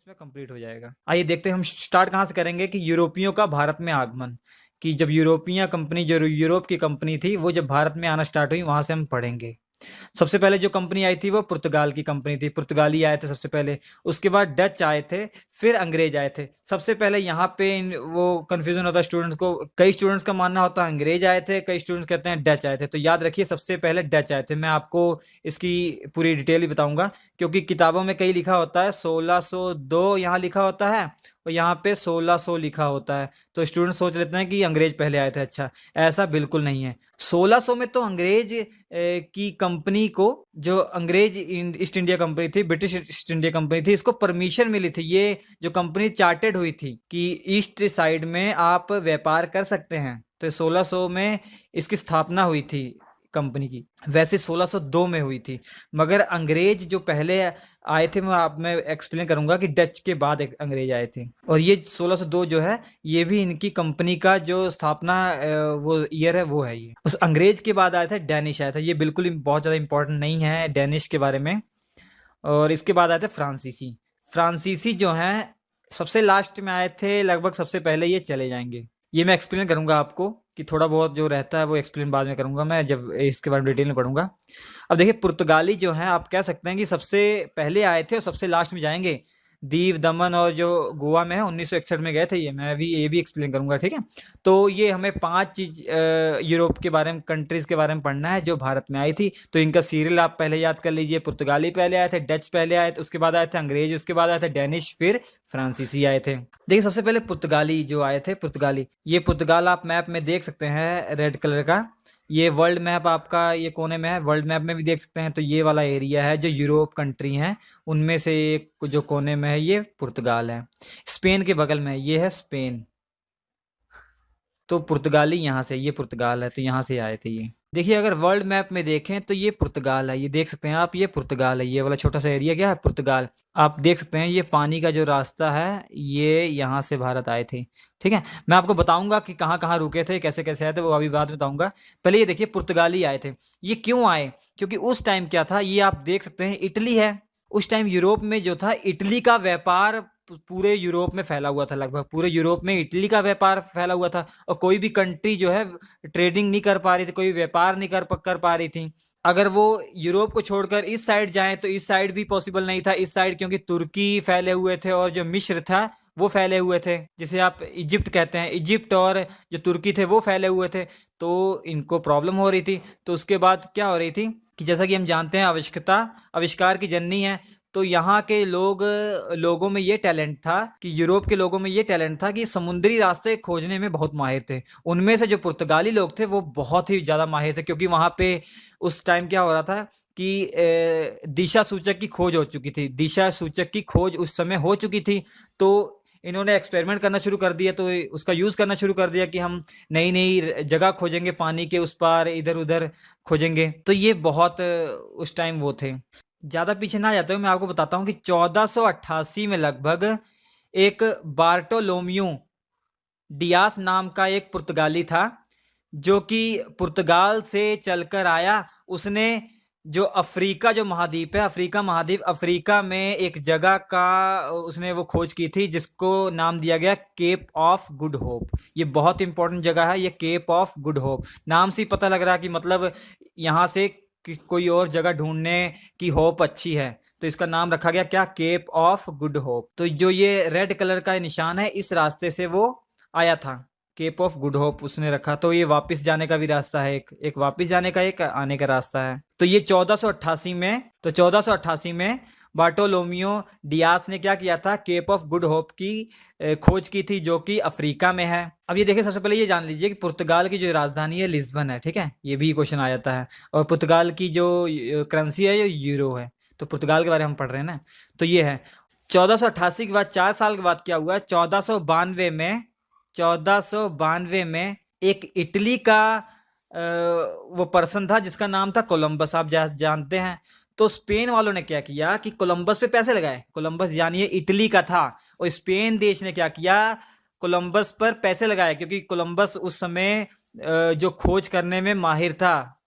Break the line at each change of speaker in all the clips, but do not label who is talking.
में कंप्लीट हो जाएगा। आइए देखते हैं हम स्टार्ट कहाँ से करेंगे कि यूरोपियों का भारत में आगमन, कि जब यूरोपियन कंपनी जो यूरोप की कंपनी थी वो जब भारत में आना स्टार्ट हुई वहां से हम पढ़ेंगे। सबसे पहले जो कंपनी आई थी वो पुर्तगाल की कंपनी थी, पुर्तगाली आए थे सबसे पहले, उसके बाद डच आए थे, फिर अंग्रेज आए थे। सबसे पहले यहाँ पे वो कंफ्यूजन होता है स्टूडेंट्स को, कई स्टूडेंट्स का मानना होता है अंग्रेज आए थे, कई स्टूडेंट्स कहते हैं डच आए थे। तो याद रखिए सबसे पहले डच आए थे। मैं आपको इसकी पूरी डिटेल ही बताऊंगा, क्योंकि किताबों में कई लिखा होता है 1602 यहाँ लिखा होता है और यहाँ पे 1600 लिखा होता है, तो स्टूडेंट सोच लेते हैं कि अंग्रेज पहले आए थे। अच्छा, ऐसा बिल्कुल नहीं है। 1600 में तो अंग्रेज की कंपनी को, जो अंग्रेज ईस्ट इंडिया कंपनी थी, ब्रिटिश ईस्ट इंडिया कंपनी थी, इसको परमिशन मिली थी। ये जो कंपनी चार्टेड हुई थी कि ईस्ट साइड में आप व्यापार कर सकते हैं, तो 1600 में इसकी स्थापना हुई थी कंपनी की। वैसे 1602 में हुई थी, मगर अंग्रेज जो पहले आए थे मैं एक्सप्लेन करूंगा कि डच के बाद अंग्रेज आए थे। और ये 1602 जो है ये भी इनकी कंपनी का जो स्थापना वो ईयर है वो है। ये उस अंग्रेज के बाद आया था डैनिश आया था, ये बिल्कुल बहुत ज़्यादा इंपॉर्टेंट नहीं है डैनिश के बारे में। और इसके बाद आए थे फ्रांसीसी। फ्रांसीसी जो हैं सबसे लास्ट में आए थे, लगभग सबसे पहले ये चले जाएंगे। ये मैं एक्सप्लेन करूंगा आपको कि थोड़ा बहुत जो रहता है वो एक्सप्लेन बाद में करूंगा मैं, जब इसके बारे में डिटेल में पढ़ूंगा। अब देखिए पुर्तगाली जो हैं आप कह सकते हैं कि सबसे पहले आए थे और सबसे लास्ट में जाएंगे। दीव दमन और जो गोवा में है 1961 में गए थे ये, मैं भी ये भी एक्सप्लेन करूंगा, ठीक है। तो ये हमें 5 चीज यूरोप के बारे में, कंट्रीज के बारे में पढ़ना है जो भारत में आई थी। तो इनका सीरियल आप पहले याद कर लीजिए। पुर्तगाली पहले आए थे, डच पहले आए थे, उसके बाद आए थे अंग्रेज, उसके बाद आए थे डैनिश, फिर फ्रांसीसी आए थे। देखिए सबसे पहले पुर्तगाली जो आए थे, पुर्तगाली, ये पुर्तगाल आप मैप में देख सकते हैं रेड कलर का। ये वर्ल्ड मैप आपका ये कोने में है, वर्ल्ड मैप में भी देख सकते हैं। तो ये वाला एरिया है जो यूरोप कंट्री हैं उनमें से एक जो कोने में है ये पुर्तगाल है। स्पेन के बगल में ये है स्पेन। तो पुर्तगाली यहाँ से, ये पुर्तगाल है, तो यहाँ से आए थे ये। देखिए अगर वर्ल्ड मैप में देखें तो ये पुर्तगाल है, ये देख सकते हैं आप, ये पुर्तगाल है। ये वाला छोटा सा एरिया क्या है, पुर्तगाल। आप देख सकते हैं ये पानी का जो रास्ता है ये यहाँ से भारत आए थे, ठीक है। मैं आपको बताऊंगा कि कहाँ कहाँ रुके थे, कैसे कैसे आए थे, वो अभी बाद में बताऊंगा। पहले ये देखिए पुर्तगाली आए थे। ये क्यों आए, क्योंकि उस टाइम क्या था, ये आप देख सकते हैं इटली है। उस टाइम यूरोप में जो था इटली का व्यापार पूरे यूरोप में फैला हुआ था, लगभग पूरे यूरोप में इटली का व्यापार फैला हुआ था। और कोई भी कंट्री जो है ट्रेडिंग नहीं कर पा रही थी, कोई व्यापार नहीं कर पा रही थी। अगर वो यूरोप को छोड़कर इस साइड जाएं तो इस साइड भी पॉसिबल नहीं था, इस साइड, क्योंकि तुर्की फैले हुए थे और जो मिस्र था वो फैले हुए थे, जिसे आप इजिप्ट कहते हैं। इजिप्ट और जो तुर्की थे वो फैले हुए थे, तो इनको प्रॉब्लम हो रही थी। तो उसके बाद क्या हो रही थी कि जैसा कि हम जानते हैं आविष्कार की जननी है। तो यहाँ के लोगों में ये टैलेंट था कि यूरोप के लोगों में ये टैलेंट था कि समुद्री रास्ते खोजने में बहुत माहिर थे। उनमें से जो पुर्तगाली लोग थे वो बहुत ही ज़्यादा माहिर थे, क्योंकि वहाँ पे उस टाइम क्या हो रहा था कि दिशा सूचक की खोज हो चुकी थी, दिशा सूचक की खोज उस समय हो चुकी थी। तो इन्होंने एक्सपेरिमेंट करना शुरू कर दिया, तो उसका यूज़ करना शुरू कर दिया कि हम नई नई जगह खोजेंगे, पानी के उस पार इधर उधर खोजेंगे। तो ये बहुत उस टाइम वो थे। ज़्यादा पीछे ना जाते हुए मैं आपको बताता हूँ कि 1488 में लगभग एक बार्टोलोम्यू डियास नाम का एक पुर्तगाली था, जो कि पुर्तगाल से चलकर आया। उसने जो अफ्रीका जो महाद्वीप है, अफ्रीका महाद्वीप, अफ्रीका में एक जगह का उसने वो खोज की थी जिसको नाम दिया गया केप ऑफ गुड होप। ये बहुत इंपॉर्टेंट जगह है, ये केप ऑफ गुड होप। नाम से ही पता लग रहा है कि मतलब यहाँ से कि कोई और जगह ढूंढने की होप अच्छी है, तो इसका नाम रखा गया क्या, केप ऑफ गुड होप। तो जो ये रेड कलर का निशान है इस रास्ते से वो आया था, केप ऑफ गुड होप उसने रखा। तो ये वापस जाने का भी रास्ता है, एक वापस जाने का, एक आने का रास्ता है। तो ये 1488 में बार्टोलोमियो डियास ने क्या किया था, केप ऑफ गुड होप की खोज की थी, जो कि अफ्रीका में है। अब ये देखिए सबसे पहले ये जान लीजिए कि पुर्तगाल की जो राजधानी है लिस्बन है, ठीक है। ये भी क्वेश्चन आ जाता है। और पुर्तगाल की जो करेंसी है ये यूरो है। तो पुर्तगाल के बारे में हम पढ़ रहे हैं ना। तो ये है 1488 के बाद 4 साल के बाद क्या हुआ, 1492 में एक इटली का वो पर्सन था जिसका नाम था कोलंबस, आप जानते हैं। तो स्पेन वालों ने क्या किया कि कोलंबस पे पैसे लगाए। कोलंबस जानिए इटली का था, और स्पेन देश ने क्या किया, कोलंबस पर पैसे लगाए, क्योंकि कोलंबस उस समय जो खोज करने में माहिर था,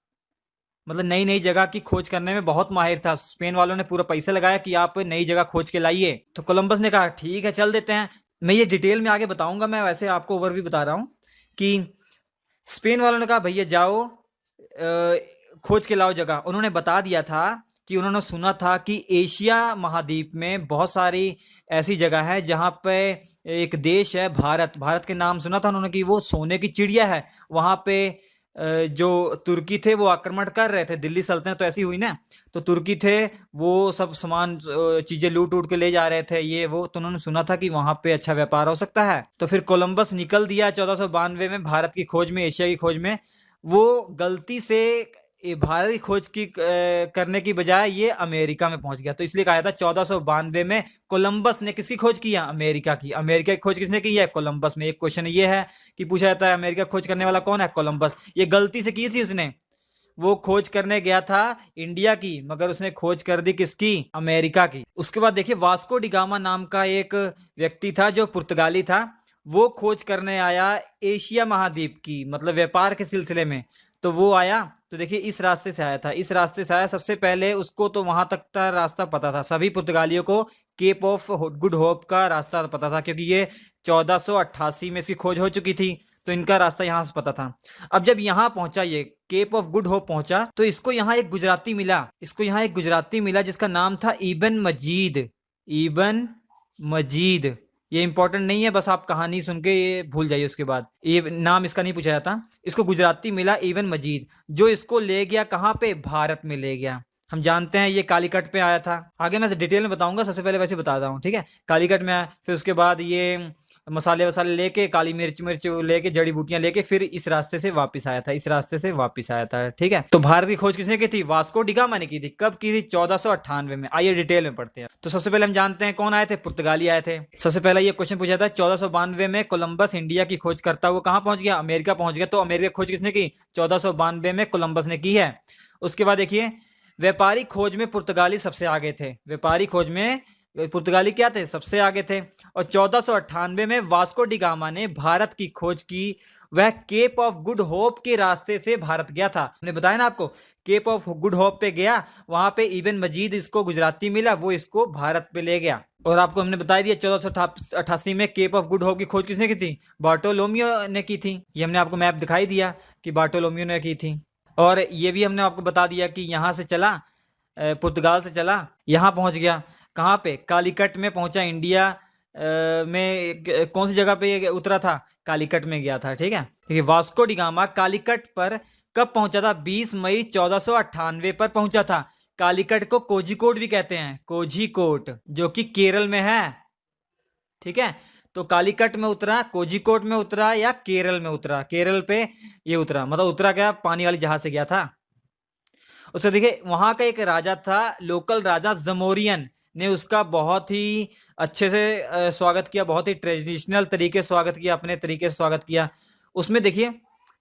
मतलब नई नई जगह की खोज करने में बहुत माहिर था। स्पेन वालों ने पूरा पैसा लगाया कि आप नई जगह खोज के लाइए। तो कोलंबस ने कहा ठीक है चल देते हैं। मैं ये डिटेल में आगे बताऊंगा, मैं वैसे आपको ओवरव्यू बता रहा हूँ कि स्पेन वालों ने कहा भैया जाओ खोज के लाओ जगह। उन्होंने बता दिया था कि उन्होंने सुना था कि एशिया महाद्वीप में बहुत सारी ऐसी जगह है जहाँ पे एक देश है भारत, भारत के नाम सुना था उन्होंने कि वो सोने की चिड़िया है। वहाँ पे जो तुर्की थे वो आक्रमण कर रहे थे, दिल्ली सल्तनत तो ऐसी हुई ना, तो तुर्की थे वो सब सामान चीजें लूट उट के ले जा रहे थे ये वो, तो उन्होंने सुना था कि वहां पे अच्छा व्यापार हो सकता है। तो फिर कोलंबस निकल दिया 1492 में भारत की खोज में, एशिया की खोज में। वो गलती से भारत की खोज की करने की बजाय ये अमेरिका में पहुंच गया, तो इसलिए कहा था 1492 में कोलंबस ने किसकी खोज किया, अमेरिका की। अमेरिका की खोज किसने की है, कोलंबस में। एक क्वेश्चन ये है कि पूछा जाता है अमेरिका खोज करने वाला कौन है, कोलंबस। ये गलती से की थी उसने, वो खोज करने गया था इंडिया की, मगर उसने खोज कर दी किसकी, अमेरिका की। उसके बाद देखिए वास्को डिगामा नाम का एक व्यक्ति था जो पुर्तगाली था, वो खोज करने आया एशिया महाद्वीप की, मतलब व्यापार के सिलसिले में। तो वो आया, तो देखिए इस रास्ते से आया था, इस रास्ते से आया। सबसे पहले उसको तो वहां तक का रास्ता पता था, सभी पुर्तगालियों को केप ऑफ गुड होप का रास्ता पता था, क्योंकि ये 1488 में इसकी खोज हो चुकी थी, तो इनका रास्ता यहाँ से पता था। अब जब यहाँ पहुंचा, ये केप ऑफ गुड होप पहुंचा, तो इसको यहाँ एक गुजराती मिला, इसको यहाँ एक गुजराती मिला जिसका नाम था इबन मजीद। इबन मजीद, ये इंपॉर्टेंट नहीं है, बस आप कहानी सुन के ये भूल जाइए। उसके बाद ये नाम इसका नहीं पूछा जाता। इसको गुजराती मिला इबन मजीद, जो इसको ले गया कहाँ पे, भारत में ले गया। हम जानते हैं ये कालीकट पे आया था, आगे मैं डिटेल में बताऊंगा, सबसे पहले वैसे बताता हूँ, ठीक है। कालीकट में आया, फिर उसके बाद ये मसाले वसाले लेके, काली मिर्च मिर्च लेके, जड़ी बूटियां लेके, फिर इस रास्ते से वापस आया था, इस रास्ते से वापस आया था, ठीक है। तो भारत की खोज किसने की थी, वास्को डिगामा ने की थी। कब की थी, 1498 में। आइए डिटेल में पढ़ते हैं। तो सबसे पहले हम जानते हैं कौन आए थे, पुर्तगाली आए थे। सबसे पहले ये क्वेश्चन पूछा था 1492 में कोलंबस इंडिया की खोज करता हुआ कहाँ पहुंच गया, अमेरिका पहुंच गया। तो अमेरिका खोज किसने की, 1492 में कोलंबस ने की है। उसके बाद देखिए व्यापारी खोज में पुर्तगाली सबसे आगे थे, व्यापारी खोज में पुर्तगाली क्या थे, सबसे आगे थे। और 1498 में वास्को डिगामा ने भारत की खोज की, वह केप ऑफ गुड होप के रास्ते से भारत गया था। हमने बताया ना आपको, केप ऑफ गुड होप पे गया, वहां पे इबन मजीद इसको गुजराती मिला, वो इसको भारत पे ले गया। और आपको हमने बता दिया 1488 में केप ऑफ गुड होप की खोज किसने की थी, बार्टोलोमियो ने की थी। ये हमने आपको मैप दिखाई दिया कि बार्टोलोमियो ने की थी। और ये भी हमने आपको बता दिया कि यहाँ से चला, पुर्तगाल से चला, यहाँ पहुँच गया कहाँ पे, कालीकट में पहुँचा। इंडिया में कौन सी जगह पे उतरा था, कालीकट में गया था, ठीक है। देखिए वास्को डिगामा कालीकट पर कब पहुंचा था, 20 मई 1498 पर पहुंचा था। कालीकट को कोझिकोड भी कहते हैं, कोझिकोड, जो कि केरल में है, ठीक है। तो कालीकट में उतरा, कोझिकोड में उतरा, या केरल में उतरा, केरल पे ये उतरा, मतलब उतरा क्या, पानी वाली जहाज से गया था। उसका देखिए वहां का एक राजा था, लोकल राजा जमोरियन ने उसका बहुत ही अच्छे से स्वागत किया, बहुत ही ट्रेडिशनल तरीके से स्वागत किया, अपने तरीके से स्वागत किया। उसमें देखिए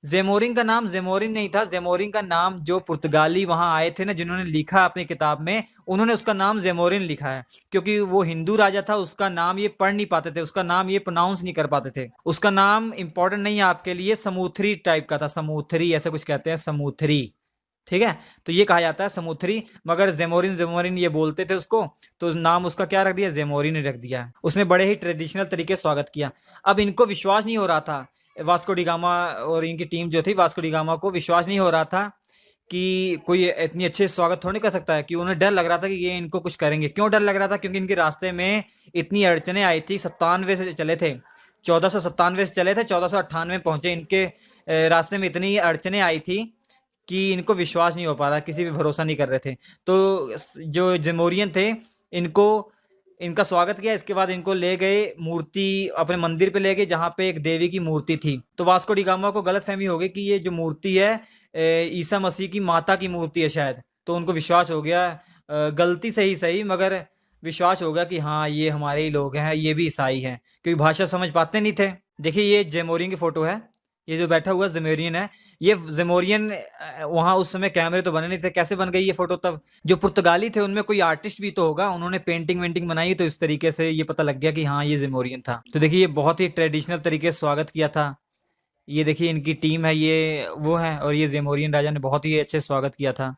जेमोरिन का नाम जेमोरिन नहीं था, जेमोरिन का नाम जो पुर्तगाली वहां आए थे ना, जिन्होंने लिखा अपनी किताब में, उन्होंने उसका नाम जेमोरिन लिखा है, क्योंकि वो हिंदू राजा था, उसका नाम ये पढ़ नहीं पाते थे, उसका नाम ये प्रोनाउंस नहीं कर पाते थे। उसका नाम इंपॉर्टेंट नहीं है आपके लिए, समूथरी टाइप का था, समूथरी ऐसा कुछ कहते हैं, समूथरी, ठीक है। तो ये कहा जाता है समुद्री, मगर जेमोरिन जेमोरिन ये बोलते थे उसको, तो नाम उसका क्या रख दिया, जेमोरिन रख दिया। उसने बड़े ही ट्रेडिशनल तरीके से स्वागत किया। अब इनको विश्वास नहीं हो रहा था, वास्को डिगामा और इनकी टीम जो थी, वास्को डिगामा को विश्वास नहीं हो रहा था कि कोई इतनी अच्छे स्वागत थोड़ी कर सकता है, कि उन्हें डर लग रहा था कि ये इनको कुछ करेंगे। क्यों डर लग रहा था, क्योंकि इनके रास्ते में इतनी अड़चने आई थी, 97 से चले थे, 1497 से चले थे, 1498 पहुंचे। इनके रास्ते में इतनी अड़चने आई थी कि इनको विश्वास नहीं हो पा रहा, किसी भी भरोसा नहीं कर रहे थे। तो जो जेमोरियन थे, इनको इनका स्वागत किया। इसके बाद इनको ले गए मूर्ति, अपने मंदिर पे ले गए, जहाँ पे एक देवी की मूर्ति थी। तो वास्को डिगामा को गलतफहमी हो गई कि ये जो मूर्ति है ईसा मसीह की माता की मूर्ति है शायद, तो उनको विश्वास हो गया, गलती से ही सही, मगर विश्वास हो गया कि हाँ ये हमारे ही लोग हैं, ये भी ईसाई हैं, क्योंकि भाषा समझ पाते नहीं थे। देखिए ये जेमोरियन की फोटो है, ये जो बैठा हुआ जेमोरियन है, ये जेमोरियन वहां उस समय कैमरे तो बने नहीं थे, कैसे बन गई ये फोटो तब। जो पुर्तगाली थे उनमें कोई आर्टिस्ट भी तो होगा, उन्होंने पेंटिंग वेंटिंग बनाई, तो इस तरीके से ये पता लग गया कि हाँ ये जेमोरियन था। तो देखिए ये बहुत ही ट्रेडिशनल तरीके से स्वागत किया था ये देखिए इनकी टीम है, ये वो है, और ये ज़ेमोरियन राजा ने बहुत ही अच्छे स्वागत किया था।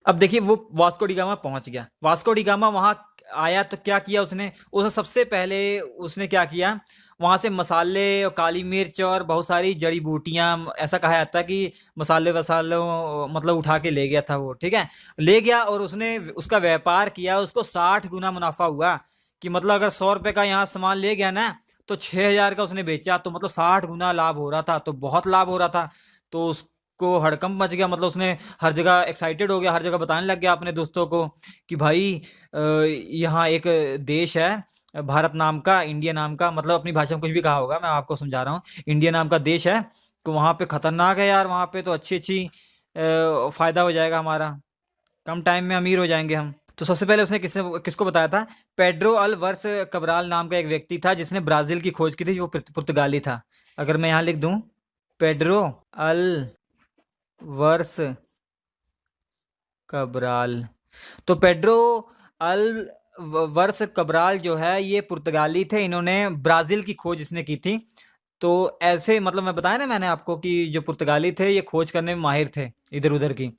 अब देखिए वो वास्को डी गामा पहुंच गया। वास्को डी गामा वहां आया तो क्या किया उसने सबसे पहले उसने क्या किया, वहां से मसाले और काली मिर्च और बहुत सारी जड़ी बूटियां, ऐसा कहा जाता है कि मसाले वसालों मतलब उठा के ले गया था वो, ठीक है। ले गया और उसने उसका व्यापार किया, उसको 60 गुना मुनाफा हुआ। कि मतलब अगर 100 रुपए का यहाँ सामान ले गया ना, तो 6,000 का उसने बेचा, तो मतलब 60 गुना लाभ हो रहा था, तो बहुत लाभ हो रहा था। तो को हड़कंप मच गया, मतलब उसने हर जगह एक्साइटेड हो गया, हर जगह बताने लग गया अपने दोस्तों को कि भाई यहाँ एक देश है भारत नाम का, इंडिया नाम का, मतलब अपनी भाषा में कुछ भी कहा होगा, मैं आपको समझा रहा हूँ, इंडिया नाम का देश है, तो वहाँ पे खतरनाक है यार, वहाँ पे तो अच्छी अच्छी फायदा हो जाएगा हमारा, कम टाइम में अमीर हो जाएंगे हम। तो सबसे पहले उसने किसको बताया था, पेड्रो अल वर्स कब्राल नाम का एक व्यक्ति था जिसने ब्राजील की खोज की थी, वो पुर्तगाली था। अगर मैं यहाँ लिख दूं, पेड्रो अल वर्स कब्राल, तो पेड्रो अल वर्स कब्राल जो है ये पुर्तगाली थे, इन्होंने ब्राजील की खोज इसने की थी। तो ऐसे मतलब मैं बताया ना मैंने आपको कि जो पुर्तगाली थे ये खोज करने में माहिर थे इधर उधर की,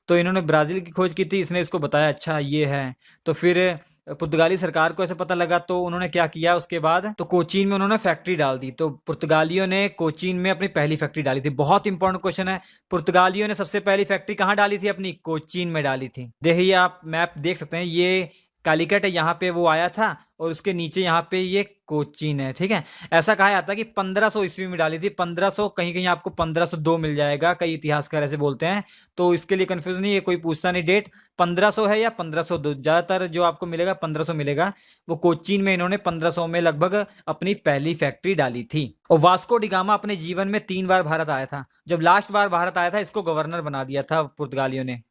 तो इन्होंने ब्राजील की खोज की थी, इसने इसको बताया अच्छा ये है। तो फिर पुर्तगाली सरकार को ऐसे पता लगा, तो उन्होंने क्या किया उसके बाद, तो कोचीन में उन्होंने फैक्ट्री डाल दी। तो पुर्तगालियों ने कोचीन में अपनी पहली फैक्ट्री डाली थी। बहुत इंपॉर्टेंट क्वेश्चन है, पुर्तगालियों ने सबसे पहली फैक्ट्री कहाँ डाली थी, अपनी कोचीन में डाली थी। देखिए आप मैप देख सकते हैं, ये कालीकट है, यहाँ पे वो आया था, और उसके नीचे यहाँ पे ये कोचीन है, ठीक है। ऐसा कहा जाता है कि 1500 ईस्वी में डाली थी, 1500, कहीं कहीं आपको 1502 मिल जाएगा, कई इतिहासकार ऐसे बोलते हैं, तो इसके लिए कंफ्यूज नहीं है, कोई पूछता नहीं डेट, 1500 है या 1502, ज्यादातर जो आपको मिलेगा 1500 मिलेगा। वो कोचीन में इन्होंने 1500 में लगभग अपनी पहली फैक्ट्री डाली थी। और वास्को डिगामा अपने जीवन में 3 बार भारत आया था। जब लास्ट बार भारत आया था, इसको गवर्नर बना दिया था पुर्तगालियों ने।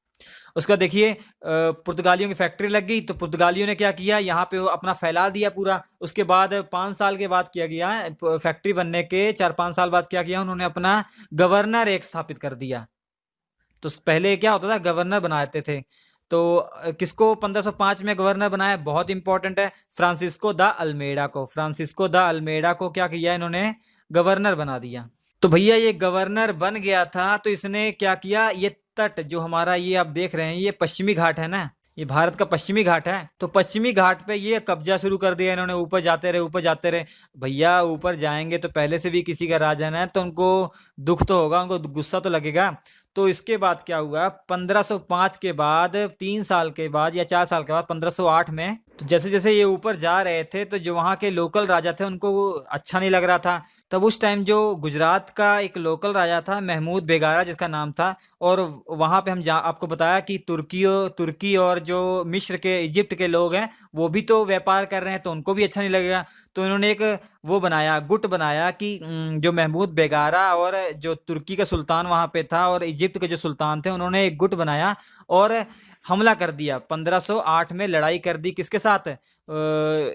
उसका देखिए पुर्तगालियों की फैक्ट्री लग गई, तो पुर्तगालियों ने क्या किया, यहाँ पे अपना फैला दिया पूरा। उसके बाद 5 साल के बाद किया गया, फैक्ट्री बनने के 4-5 साल बाद क्या किया, उन्होंने अपना गवर्नर एक स्थापित कर दिया। तो पहले क्या होता था, गवर्नर बनाते थे। तो किसको 1505 में गवर्नर बनाया, बहुत इंपॉर्टेंट है, फ्रांसिस्को द अल्मेडा को। फ्रांसिस्को द अल्मेडा को क्या किया इन्होंने, गवर्नर बना दिया। तो भैया ये गवर्नर बन गया था, तो इसने क्या किया, ये तट जो हमारा ये आप देख रहे हैं, ये पश्चिमी घाट है ना, ये भारत का पश्चिमी घाट है, तो पश्चिमी घाट पे ये कब्जा शुरू कर दिया इन्होंने। ऊपर जाते रहे, ऊपर जाते रहे। भैया ऊपर जाएंगे तो पहले से भी किसी का राज है ना, तो उनको दुख तो होगा, उनको गुस्सा तो लगेगा। तो इसके बाद क्या हुआ, 1505 के बाद 3 साल के बाद या 4 साल के बाद 1508 में, तो जैसे जैसे ये ऊपर जा रहे थे, तो जो वहाँ के लोकल राजा थे उनको वो अच्छा नहीं लग रहा था। तब उस टाइम जो गुजरात का एक लोकल राजा था, महमूद बेगारा जिसका नाम था, और वहाँ पे आपको बताया कि तुर्की और जो मिस्र के, इजिप्ट के लोग हैं, वो भी तो व्यापार कर रहे हैं, तो उनको भी अच्छा नहीं लगेगा। तो इन्होंने एक वो बनाया, गुट बनाया कि जो महमूद बेगारा और जो तुर्की का सुल्तान वहाँ पे था और इजिप्ट के जो सुल्तान थे, उन्होंने एक गुट बनाया और हमला कर दिया। 1508 में लड़ाई कर दी, किसके साथ,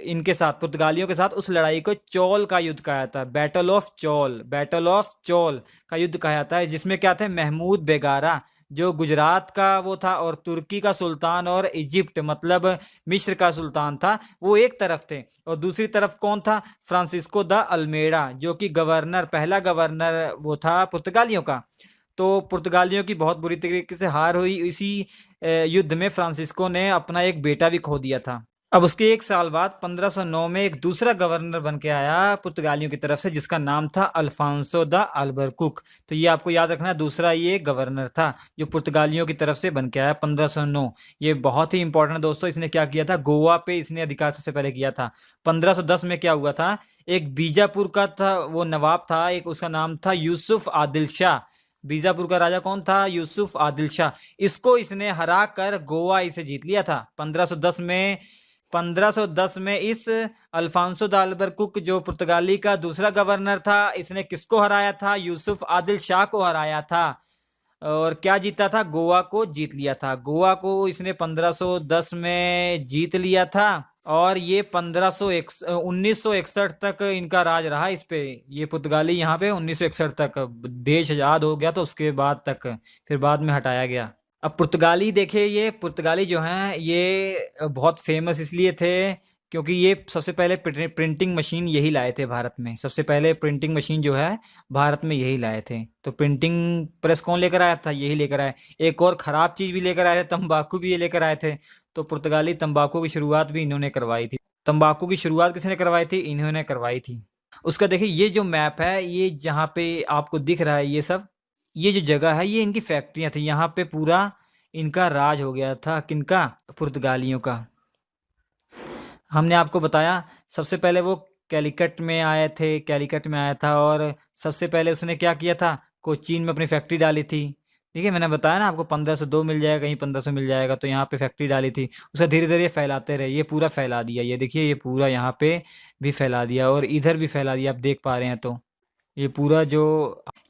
इनके साथ, पुर्तगालियों के साथ। उस लड़ाई को चोल का युद्ध कहा जाता है, battle of Chola, battle of Chola का युद्ध कहा जाता है, जिसमें क्या थे, महमूद बेगारा जो गुजरात का वो था, और तुर्की का सुल्तान और इजिप्ट मतलब मिस्र का सुल्तान था, वो एक तरफ थे। और दूसरी तरफ कौन था, फ्रांसिस्को द अल्मेडा, जो कि गवर्नर, पहला गवर्नर वो था पुर्तगालियों का। तो पुर्तगालियों की बहुत बुरी तरीके से हार हुई। इसी युद्ध में फ्रांसिस्को ने अपना एक बेटा भी खो दिया था। अब उसके 1 साल बाद 1509 में एक दूसरा गवर्नर बन के आया पुर्तगालियों की तरफ से, जिसका नाम था अल्फांसो द अल्बरकुक। तो ये आपको याद रखना है, दूसरा ये गवर्नर था जो पुर्तगालियों की तरफ से बन के आया 1509। ये बहुत ही इंपॉर्टेंट है दोस्तों। इसने क्या किया था, गोवा पे इसने अधिकार सबसे पहले किया था। 1510 में क्या हुआ था, एक बीजापुर का था वो नवाब था, एक उसका नाम था यूसुफ आदिल शाह। बीजापुर का राजा कौन था, यूसुफ आदिल शाह। इसको इसने हरा कर गोवा इसे जीत लिया था 1510 में। 1510 में इस अल्फांसो द अल्बरकुक जो पुर्तगाली का दूसरा गवर्नर था, इसने किसको हराया था, यूसुफ आदिल शाह को हराया था। और क्या जीता था, गोवा को जीत लिया था। गोवा को इसने 1510 में जीत लिया था, और ये 1961 तक इनका राज रहा इस पे। ये पुर्तगाली यहाँ पे 1961 तक, देश आजाद हो गया तो उसके बाद तक, फिर बाद में हटाया गया। अब पुर्तगाली देखिए, ये पुर्तगाली जो हैं ये बहुत फेमस इसलिए थे क्योंकि ये सबसे पहले प्रिंटिंग मशीन यही लाए थे भारत में। सबसे पहले प्रिंटिंग मशीन जो है भारत में यही लाए थे। तो प्रिंटिंग प्रेस कौन लेकर आया था? यही लेकर आए। एक और ख़राब चीज़ भी लेकर आए थे, तंबाकू भी ये लेकर आए थे। तो पुर्तगाली तंबाकू की शुरुआत भी इन्होंने करवाई थी। तंबाकू की शुरुआत किसने करवाई थी? इन्होंने करवाई थी। उसका देखिए ये जो मैप है, ये जहाँ पे आपको दिख रहा है ये सब, ये जो जगह है ये इनकी फैक्ट्रियाँ थी। यहाँ पे पूरा इनका राज हो गया था। किनका? पुर्तगालियों का। हमने आपको बताया सबसे पहले वो कैलिकट में आए थे, कैलिकट में आया था और सबसे पहले उसने क्या किया था? कोचीन में अपनी फैक्ट्री डाली थी। ठीक है, मैंने बताया ना आपको 1502 मिल जाएगा, कहीं 1500 मिल जाएगा। तो यहाँ पे फैक्ट्री डाली थी। उसे धीरे धीरे फैलाते रहे, ये पूरा फैला दिया। ये देखिए ये पूरा यहाँ पे भी फैला दिया और इधर भी फैला दिया, आप देख पा रहे हैं। तो ये पूरा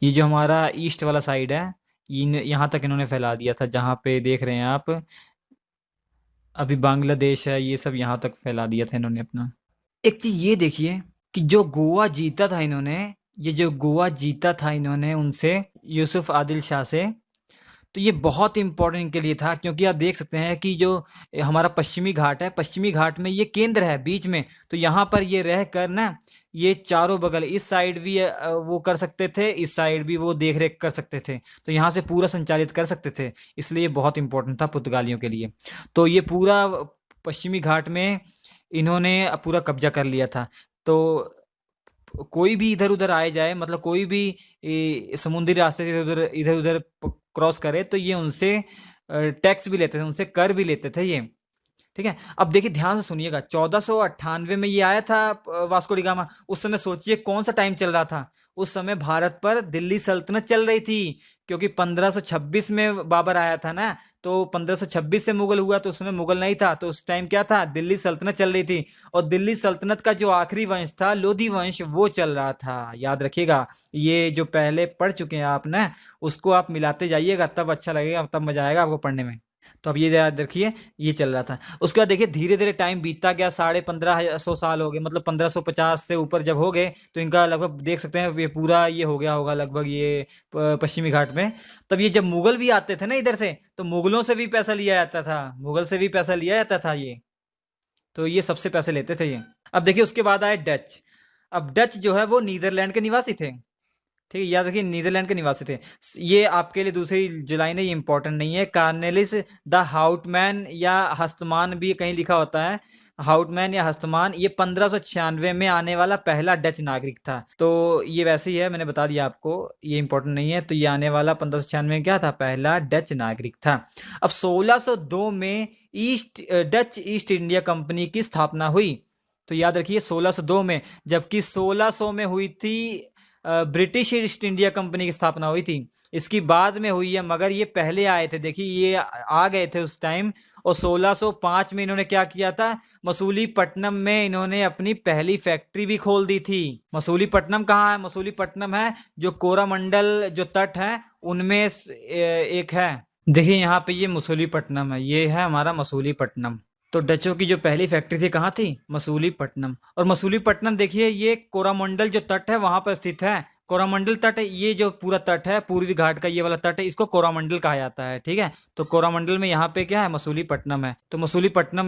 ये जो हमारा ईस्ट वाला साइड है, यहाँ तक इन्होंने फैला दिया था। जहाँ पे देख रहे हैं आप, अभी बांग्लादेश है, ये सब यहाँ तक फैला दिया था इन्होंने अपना। एक चीज ये देखिए कि जो गोवा जीता था इन्होंने, ये जो गोवा जीता था इन्होंने उनसे, यूसुफ आदिल शाह से, तो ये बहुत इंपॉर्टेंट इनके लिए था। क्योंकि आप देख सकते हैं कि जो हमारा पश्चिमी घाट है, पश्चिमी घाट में ये केंद्र है बीच में। तो यहाँ पर ये रह कर ना, ये चारों बगल, इस साइड भी वो कर सकते थे, इस साइड भी वो देख रेख कर सकते थे। तो यहाँ से पूरा संचालित कर सकते थे। इसलिए ये बहुत इंपॉर्टेंट था पुर्तगालियों के लिए। तो ये पूरा पश्चिमी घाट में इन्होंने पूरा कब्जा कर लिया था। तो कोई भी इधर उधर आए जाए, मतलब कोई भी समुद्री रास्ते से इधर उधर क्रॉस करे, तो ये उनसे टैक्स भी लेते थे, उनसे कर भी लेते थे ये। ठीक है, अब देखिए ध्यान से सुनिएगा। 1498 में ये आया था वास्को डी गामा। उस समय सोचिए कौन सा टाइम चल रहा था? उस समय भारत पर दिल्ली सल्तनत चल रही थी। क्योंकि 1526 में बाबर आया था ना, तो 1526 से मुगल हुआ, तो उसमें मुगल नहीं था। तो उस टाइम क्या था? दिल्ली सल्तनत चल रही थी। और दिल्ली सल्तनत का जो आखिरी वंश था, लोधी वंश, वो चल रहा था। याद रखिएगा, ये जो पहले पढ़ चुके हैं आप ना, उसको आप मिलाते जाइएगा, तब अच्छा लगेगा, तब मजा आएगा आपको पढ़ने में। तो अब ये याद रखिए, ये चल रहा था। उसके बाद देखिए धीरे धीरे टाइम बीतता गया। 1550 साल हो गए, मतलब 1550 से ऊपर जब हो गए, तो इनका लगभग देख सकते हैं ये पूरा ये हो गया होगा लगभग, ये पश्चिमी घाट में। तब ये जब मुगल भी आते थे ना इधर से, तो मुगलों से भी पैसा लिया जाता था, मुगल से भी पैसा लिया जाता था ये। तो ये सबसे पैसे लेते थे ये। अब देखिए उसके बाद आए डच। अब डच जो है वो नीदरलैंड के निवासी थे। ठीक है, याद रखिए नीदरलैंड के निवासी थे। ये आपके लिए दूसरी जो लाइन है ये इंपॉर्टेंट नहीं है। कार्नेलिस द हाउटमैन या हस्तमान भी कहीं लिखा होता है, हाउटमैन या हस्तमान, ये 1596 में आने वाला पहला डच नागरिक था। तो ये वैसे ही है, मैंने बता दिया आपको, ये इंपॉर्टेंट नहीं है। तो ये आने वाला 1596 में क्या था? पहला डच नागरिक था। अब 1602 में डच ईस्ट इंडिया कंपनी की स्थापना हुई। तो याद रखिए 1602 में, जबकि 1600 में हुई थी ब्रिटिश ईस्ट इंडिया कंपनी की स्थापना हुई थी। इसकी बाद में हुई है, मगर ये पहले आए थे। देखिए ये आ गए थे उस टाइम। और 1605 में इन्होंने क्या किया था? मसूलीपट्टनम में इन्होंने अपनी पहली फैक्ट्री भी खोल दी थी। मसूलीपट्टनम कहाँ है? मसूलीपट्टनम है जो कोरामंडल जो तट है उनमें एक है। देखिए यहाँ पे ये मसूलीपट्टनम है, ये है हमारा मसूलीपट्टनम। तो डचों की जो पहली फैक्ट्री थी कहाँ थी? मसूलीपट्टनम। और मसूलीपट्टनम देखिए ये कोरामंडल जो तट है वहां पर स्थित है। कोरामंडल तट, ये जो पूरा तट है पूर्वी घाट का, ये वाला तट है, इसको कोरामंडल कहा जाता है। ठीक है, तो कोरामंडल में यहाँ पे क्या है? मसूलीपट्टनम है। तो मसूलीपट्टनम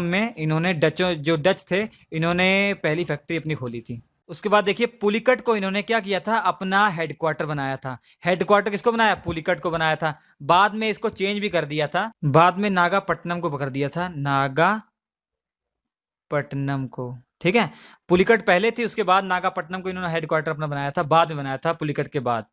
में इन्होंने जो डच थे, इन्होंने पहली फैक्ट्री अपनी खोली थी। उसके बाद देखिए पुलिकट को इन्होंने क्या किया था? अपना हेडक्वार्टर बनाया था। हेडक्वार्टर किसको बनाया? पुलिकट को बनाया था। बाद में इसको चेंज भी कर दिया था, बाद में नागापट्टनम को पकड़ दिया था, नागापट्टनम को। ठीक है, पुलिकट पहले थी, उसके बाद नागापट्टनम को इन्होंने हेडक्वार्टर अपना बनाया था, बाद में बनाया था पुलिकट के बाद।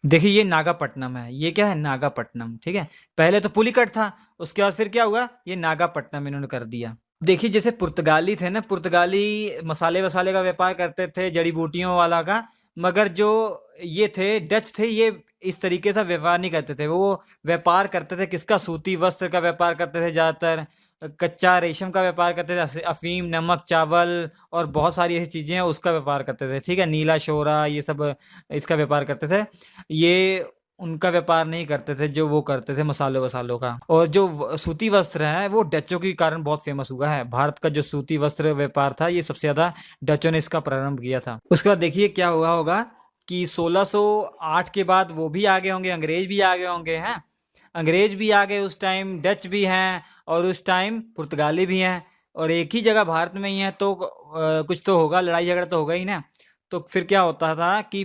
देखिए ये नागापट्टनम है, ये क्या है? नागापट्टनम। ठीक है, पहले तो पुलिकट था, उसके बाद फिर क्या हुआ? ये नागापट्टनम इन्होंने कर दिया। देखिए जैसे पुर्तगाली थे ना, पुर्तगाली मसाले वसाले का व्यापार करते थे, जड़ी बूटियों वाला का। मगर जो ये थे डच थे, ये इस तरीके से व्यापार नहीं करते थे। वो व्यापार करते थे किसका? सूती वस्त्र का व्यापार करते थे ज़्यादातर, कच्चा रेशम का व्यापार करते थे, अफीम, नमक, चावल और बहुत सारी ऐसी चीज़ें हैं उसका व्यापार करते थे। ठीक है, नीला शोरा, ये सब इसका व्यापार करते थे। ये उनका व्यापार नहीं करते थे जो वो करते थे मसालों वसालों का। और जो सूती वस्त्र है वो डचों के कारण बहुत फेमस हुआ है। भारत का जो सूती वस्त्र व्यापार था, ये सबसे ज्यादा डचों ने इसका प्रारंभ किया था। उसके बाद देखिए क्या हुआ होगा कि 1608 के बाद वो भी आ गए होंगे, अंग्रेज भी आ गए होंगे हैं। अंग्रेज भी आ गए उस टाइम, डच भी हैं और उस टाइम पुर्तगाली भी हैं। और एक ही जगह भारत में ही है, तो कुछ तो होगा, लड़ाई झगड़ा तो होगा ही ना। तो फिर क्या होता था कि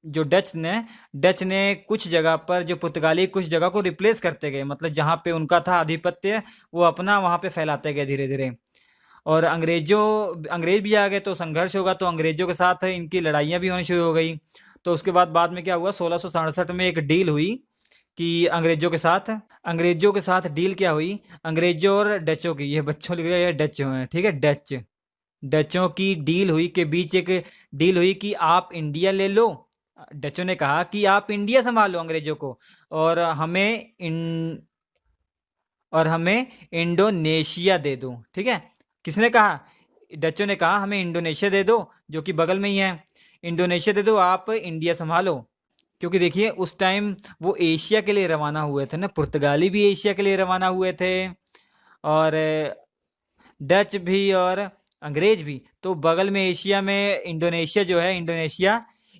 जो डच ने कुछ जगह पर, जो पुर्तगाली कुछ जगह को रिप्लेस करते गए, मतलब जहाँ पे उनका था आधिपत्य वो अपना वहाँ पे फैलाते गए धीरे धीरे। और अंग्रेज भी आ गए तो संघर्ष होगा, तो अंग्रेजों के साथ इनकी लड़ाइयाँ भी होनी शुरू हो गई। तो उसके बाद में क्या हुआ, 1667 में एक डील हुई कि अंग्रेजों के साथ डील क्या हुई, अंग्रेजों और डचों की, ये बच्चों लिख रहे हैं डच हैं, ठीक है, डचों की डील हुई के बीच एक डील हुई कि आप इंडिया ले लो। डचों ने कहा कि आप इंडिया संभालो अंग्रेजों को, और हमें इंडोनेशिया दे दो, ठीक है। किसने कहा? डचों ने कहा हमें इंडोनेशिया दे दो, जो कि बगल में ही है। इंडोनेशिया दे दो, आप इंडिया संभालो। क्योंकि देखिए उस टाइम वो एशिया के लिए रवाना हुए थे ना, पुर्तगाली भी एशिया के लिए रवाना हुए थे, और डच भी और अंग्रेज भी। तो बगल में एशिया में इंडोनेशिया जो है,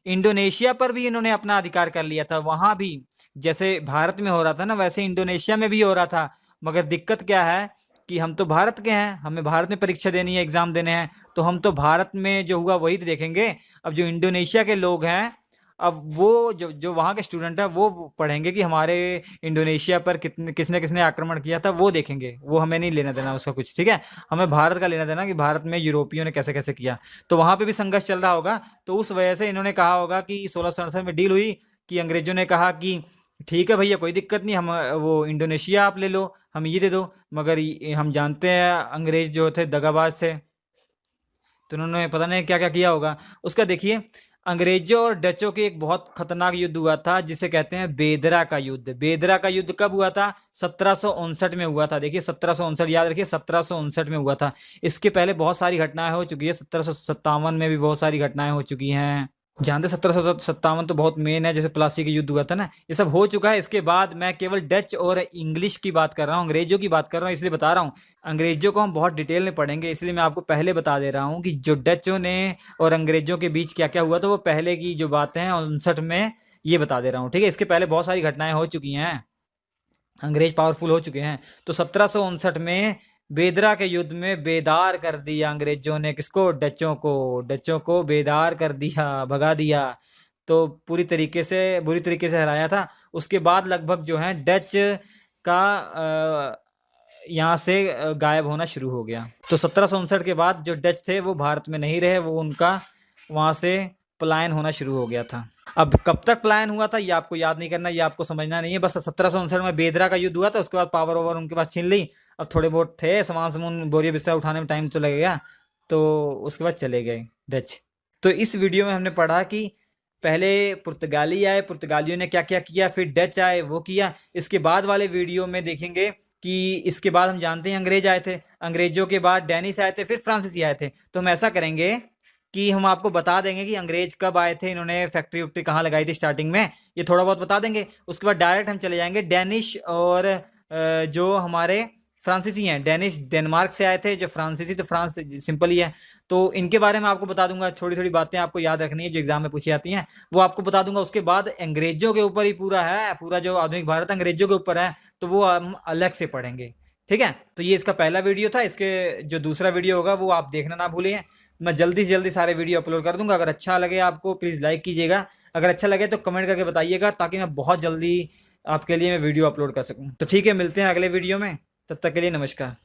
इंडोनेशिया पर भी इन्होंने अपना अधिकार कर लिया था। वहां भी जैसे भारत में हो रहा था ना, वैसे इंडोनेशिया में भी हो रहा था। मगर दिक्कत क्या है कि हम तो भारत के हैं, हमें भारत में परीक्षा देनी है, एग्जाम देने हैं, तो हम तो भारत में जो हुआ वही तो देखेंगे। अब जो इंडोनेशिया के लोग हैं, अब वो जो जो वहाँ के स्टूडेंट है वो पढ़ेंगे कि हमारे इंडोनेशिया पर किसने किसने आक्रमण किया था, वो देखेंगे। वो हमें नहीं लेना देना उसका कुछ, ठीक है। हमें भारत का लेना देना कि भारत में यूरोपियों ने कैसे कैसे किया। तो वहाँ पे भी संघर्ष चल रहा होगा, तो उस वजह से इन्होंने कहा होगा कि 1667 में डील हुई कि अंग्रेजों ने कहा कि ठीक है भैया, कोई दिक्कत नहीं, हम वो इंडोनेशिया आप ले लो, हम ये दे दो। मगर हम जानते हैं अंग्रेज जो थे दगाबाज थे, तो उन्होंने पता नहीं क्या क्या किया होगा। उसका देखिए, अंग्रेजों और डचों के एक बहुत खतरनाक युद्ध हुआ था जिसे कहते हैं बेदरा का युद्ध। बेदरा का युद्ध कब हुआ था? 1759 में हुआ था। देखिए 1759 याद रखिए, 1759 में हुआ था। इसके पहले बहुत सारी घटनाएं हो चुकी है, 1757 में भी बहुत सारी घटनाएं हो चुकी हैं। जानते 1757 तो बहुत मेन है, जैसे प्लासी का युद्ध हुआ था ना, ये सब हो चुका है। इसके बाद मैं केवल डच और इंग्लिश की बात कर रहा हूँ, अंग्रेजों की बात कर रहा हूँ, इसलिए बता रहा हूँ। अंग्रेजों को हम बहुत डिटेल में पढ़ेंगे, इसलिए मैं आपको पहले बता दे रहा हूँ कि जो डचों ने और अंग्रेजों के बीच क्या क्या हुआ था, वो पहले की जो बातें हैं 59 में, ये बता दे रहा हूँ, ठीक है। इसके पहले बहुत सारी घटनाएं हो चुकी हैं, अंग्रेज पावरफुल हो चुके हैं। तो 1759 में बेदरा के युद्ध में बेदार कर दिया अंग्रेजों ने, किसको? डचों को बेदार कर दिया, भगा दिया। तो बुरी तरीके से हराया था। उसके बाद लगभग जो है डच का यहाँ से गायब होना शुरू हो गया। तो 1759 के बाद जो डच थे वो भारत में नहीं रहे, वो उनका वहाँ से पलायन होना शुरू हो गया था। अब कब तक पलायन हुआ था ये आपको याद नहीं करना, ये आपको समझना नहीं है। बस 1759 में बेदरा का युद्ध हुआ था, उसके बाद पावर ओवर उनके पास छीन ली। अब थोड़े बहुत थे सामान समून, बोरिया बिस्तर उठाने में टाइम तो लगेगा, तो उसके बाद चले गए डच। तो इस वीडियो में हमने पढ़ा कि पहले पुर्तगाली आए, पुर्तगालियों ने क्या क्या किया, फिर डच आए, वो किया। इसके बाद वाले वीडियो में देखेंगे कि इसके बाद हम जानते हैं अंग्रेज आए थे, अंग्रेजों के बाद डेनिस आए थे, फिर फ्रांसीसी आए थे। तो हम ऐसा करेंगे कि हम आपको बता देंगे कि अंग्रेज कब आए थे, इन्होंने फैक्ट्री वैक्ट्री कहाँ लगाई थी स्टार्टिंग में, ये थोड़ा बहुत बता देंगे। उसके बाद डायरेक्ट हम चले जाएंगे डेनिश और जो हमारे फ्रांसीसी हैं। डेनिश डेनमार्क से आए थे, जो फ्रांसीसी तो फ्रांस सिंपल ही है। तो इनके बारे में आपको बता दूंगा, थोड़ी थोड़ी बातें आपको याद रखनी है जो एग्जाम में पूछी जाती हैं, वो आपको बता दूंगा। उसके बाद अंग्रेजों के ऊपर ही पूरा है, पूरा जो आधुनिक भारत अंग्रेजों के ऊपर है, तो वो हम अलग से पढ़ेंगे, ठीक है। तो ये इसका पहला वीडियो था, इसके जो दूसरा वीडियो होगा वो आप देखना ना भूलिए। मैं जल्दी से जल्दी सारे वीडियो अपलोड कर दूंगा। अगर अच्छा लगे आपको प्लीज़ लाइक कीजिएगा, अगर अच्छा लगे तो कमेंट करके बताइएगा, ताकि मैं बहुत जल्दी आपके लिए मैं वीडियो अपलोड कर सकूं। तो ठीक है, मिलते हैं अगले वीडियो में, तब तक के लिए नमस्कार।